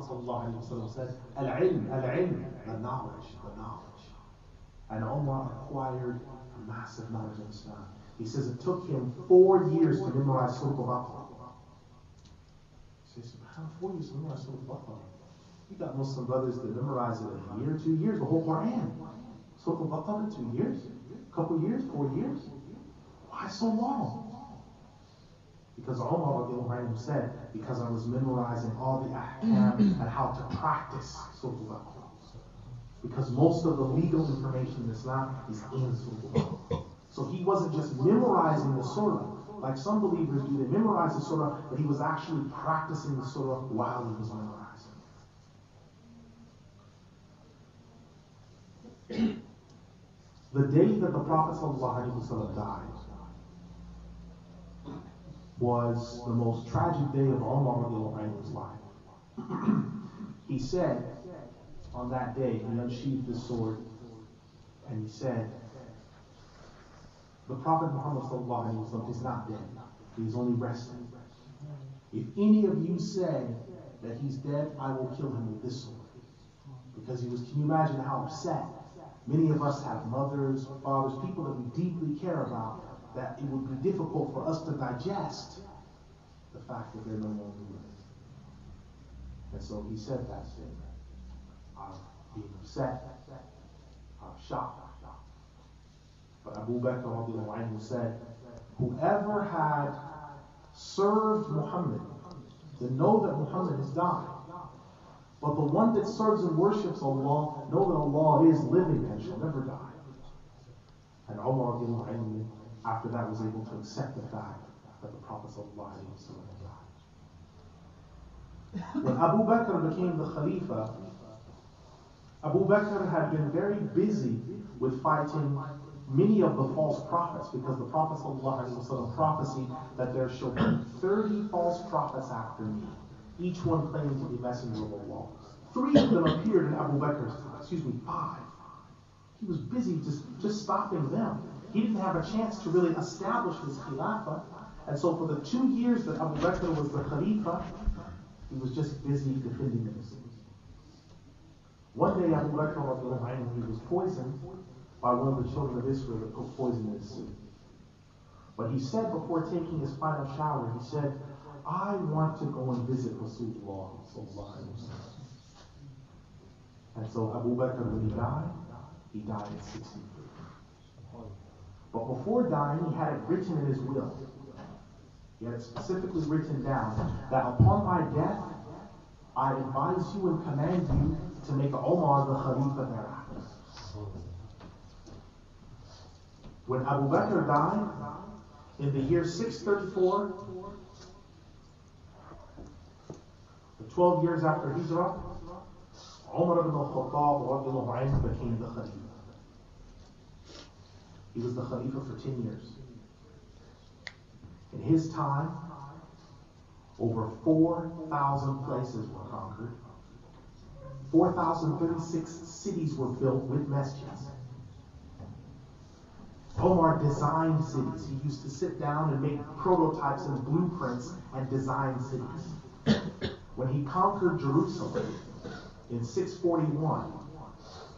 ﷺ said, Al-ilm, al-ilm, the knowledge, the knowledge. And Umar acquired a massive knowledge of Islam. He says it took him 4 years to memorize Surah Al-Baqarah. He says, how 4 years to memorize Surah Al-Baqarah? You got Muslim brothers that memorize it in a year, 2 years, the whole Quran. Surah Al-Baqarah, 2 years, a couple years, 4 years. Why so long? Because Umar said, because I was memorizing all the ahkam and how to practice Surah Al-Baqarah. Because most of the legal information in Islam is in Surah Al-Baqarah. So he wasn't just memorizing the surah, like some believers do. They memorize the surah, but he was actually practicing the surah while he was memorizing. The day that the Prophet ﷺ died was the most tragic day of Umar's life. He said on that day, he unsheathed his sword, and he said, the Prophet Muhammad ﷺ is not dead. He is only resting. If any of you say that he's dead, I will kill him with this sword. Because he was, can you imagine how upset? Many of us have mothers, fathers, people that we deeply care about, that it would be difficult for us to digest the fact that they're no longer with us. And so he said that statement. I'm being upset, I'm shocked. But Abu Bakr said, whoever had served Muhammad, then know that Muhammad has died. But the one that serves and worships Allah, know that Allah is living and shall never die. And Umar, after that, was able to accept the fact that the Prophet died. When Abu Bakr became the Khalifa, Abu Bakr had been very busy with fighting many of the false prophets, because the Prophet ﷺ prophesied that there shall be 30 false prophets after me, each one claiming to be messenger of Allah. 3 of them appeared in Abu Bakr's time, 5. He was busy just stopping them. He didn't have a chance to really establish his Khilafah. And so for the 2 years that Abu Bakr was the Khalifa, he was just busy defending the Muslims. One day Abu Bakr, he was poisoned by one of the children of Israel that put poison in his soup. But he said before taking his final shower, he said, I want to go and visit Rasulullah. And so Abu Bakr, when he died at 63. But before dying, he had it written in his will. He had it specifically written down that upon my death, I advise you and command you to make Umar the Khalifa thereafter. When Abu Bakr died, in the year 634, the 12 years after Hijrah, Umar Bin Al-Khattab became the Khalifa. He was the Khalifa for 10 years. In his time, over 4,000 places were conquered. 4,036 cities were built with masjids. Umar designed cities. He used to sit down and make prototypes and blueprints and design cities. When he conquered Jerusalem in 641,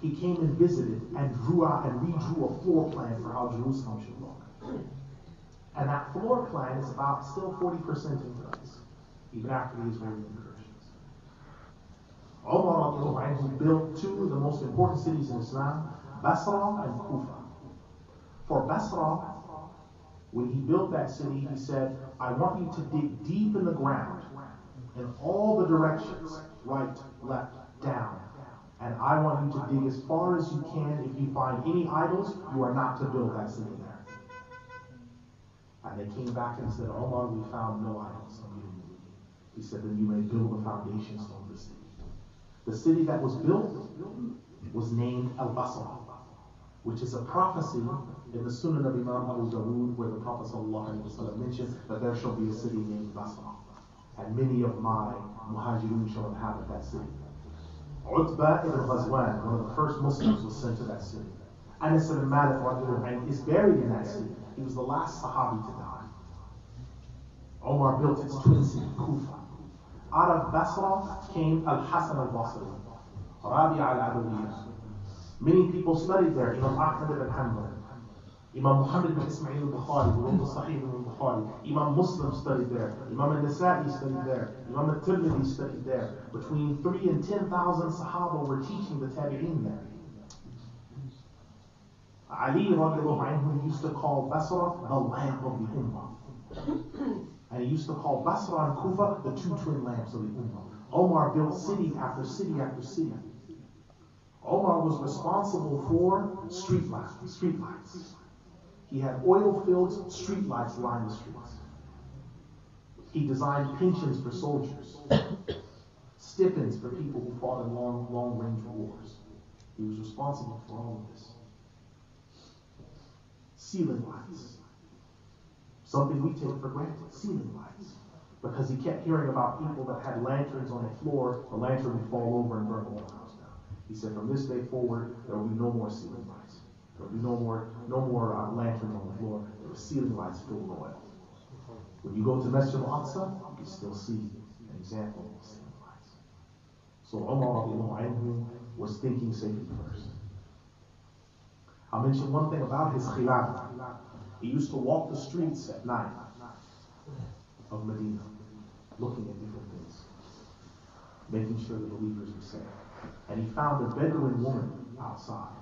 he came and visited and drew out and redrew a floor plan for how Jerusalem should look. And that floor plan is about still 40% in place, even after the Israeli incursions. Umar built 2 of the most important cities in Islam, Basra and Kufa. For Basra, when he built that city, he said, I want you to dig deep in the ground, in all the directions, right, left, down. And I want you to dig as far as you can. If you find any idols, you are not to build that city there. And they came back and said, Umar, we found no idols. He said, then you may build the foundations of the city. The city that was built was named Al-Basra, which is a prophecy in the Sunan of Imam Abu Dawood, where the Prophet ﷺ mentioned that there shall be a city named Basra. And many of my muhajirun shall inhabit that city. Utbah ibn Ghazwan, one of the first Muslims, was sent to that city. Anas ibn Malik is buried in that city. He was the last Sahabi to die. Umar built his twin city, Kufa. Out of Basra came Al-Hasan al-Basri, Rabi' al-Adawiyya. Many people studied there. Imam Ahmad ibn Hanbal, Imam Muhammad bin Ismail al-Bukhari, who wrote the Sahih al-Bukhari. Imam Muslim studied there. Imam al-Nasa'i studied there. Imam al-Tirmidhi studied there. Between 3,000 and 10,000 Sahaba were teaching the Tabi'een there. Ali radiallahu anhu used to call Basra the lamp of the Ummah. And he used to call Basra and Kufa the two twin lamps of the Ummah. Omar built city after city after city. Omar was responsible for street lights. He had oil-filled street lights line the streets. He designed pensions for soldiers, stipends for people who fought in long-range wars. He was responsible for all of this. Ceiling lights. Something we take for granted, ceiling lights. Because he kept hearing about people that had lanterns on the floor, the lantern would fall over and burn the whole house down. He said, from this day forward, there will be no more ceiling lights. There will be no more lanterns on the floor. There were ceiling lights filled with oil. When you go to Masjid Al-Aqsa, you still see an example of ceiling lights. So Umar was thinking safety first. I'll mention one thing about his khilafah. He used to walk the streets at night of Medina, looking at different things, making sure the believers were safe. And he found a Bedouin woman outside.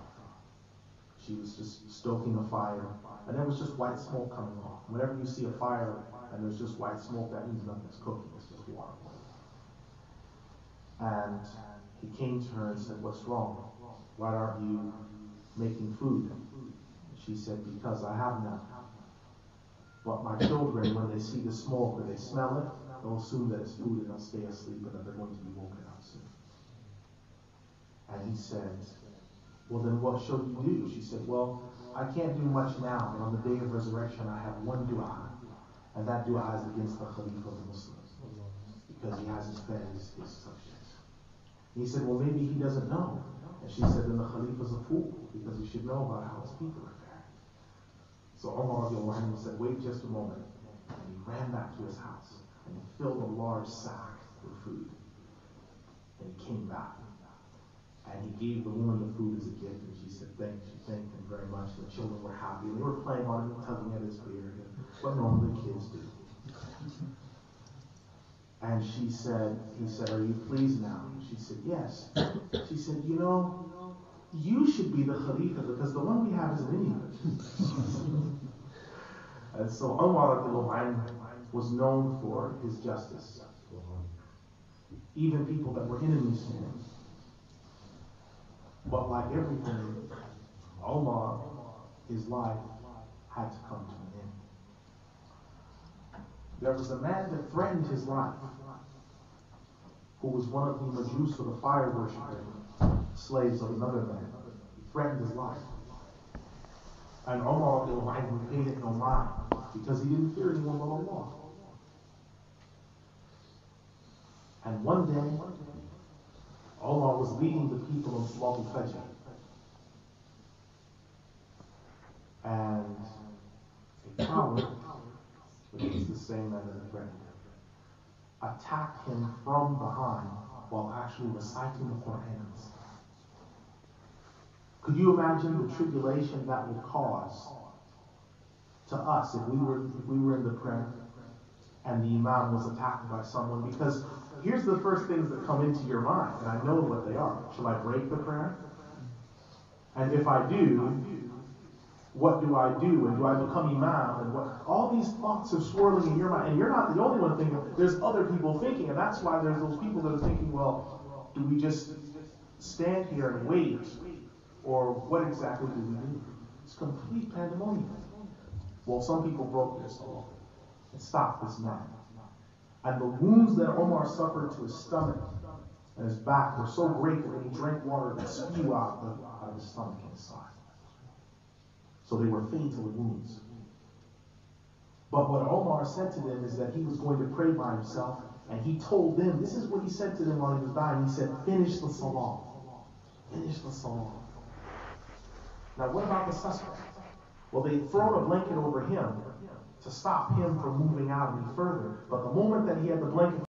She was just stoking a fire, and there was just white smoke coming off. Whenever you see a fire and there's just white smoke, that means nothing's cooking, it's just water. And he came to her and said, "What's wrong? Why aren't you making food?" She said, "Because I have none. But my children, when they see the smoke or they smell it, they'll assume that it's food and they'll stay asleep and that they're going to be woken up soon." And he said, "Well, then what shall you do?" She said, "Well, I can't do much now, but on the day of resurrection I have one dua, and that dua is against the Khalifa of the Muslims, because he hasn't fed his subjects." And he said, "Well, maybe he doesn't know." And she said, "Then the Khalifa's a fool, because he should know about how his people are faring." So Umar said, "Wait just a moment." And he ran back to his house, and he filled a large sack with food. And he came back. And he gave the woman the food as a gift, and she said, thanked him very much. The children were happy. They were playing on him, tugging at his beard, what normally kids do. And he said, "Are you pleased now?" She said, "Yes." She said, "You should be the Khalifa, because the one we have isn't any good." And so Umar was known for his justice. Even people that were enemies to him. But like everything, Umar, his life had to come to an end. There was a man that threatened his life, who was one of the Majus, or the fire worshippers, slaves of another man. He threatened his life. And Umar paid it no mind, because he didn't fear anyone but Allah. And one day, Umar was leading the people in Salat al-Fajr. And a coward, which is the same man that threatened him, attacked him from behind while actually reciting the Quran. Could you imagine the tribulation that would cause to us if we were in the prayer and the imam was attacked by someone? Because here's the first things that come into your mind, and I know what they are. Shall I break the prayer? And if I do, what do I do? And do I become imam? And what? All these thoughts are swirling in your mind, and you're not the only one thinking. There's other people thinking, and that's why there's those people that are thinking, well, do we just stand here and wait? Or what exactly do we do? It's complete pandemonium. Well, some people broke their soul and stopped this man. And the wounds that Omar suffered to his stomach and his back were so great that when he drank water, it would spew out of his stomach and his side. So they were fatal wounds. But what Omar said to them is that he was going to pray by himself, and he told them, this is what he said to them while he was dying. He said, "Finish the salah. Finish the salah." Now what about the suspect? Well, they'd thrown a blanket over him to stop him from moving out any further. But the moment that he had the blanket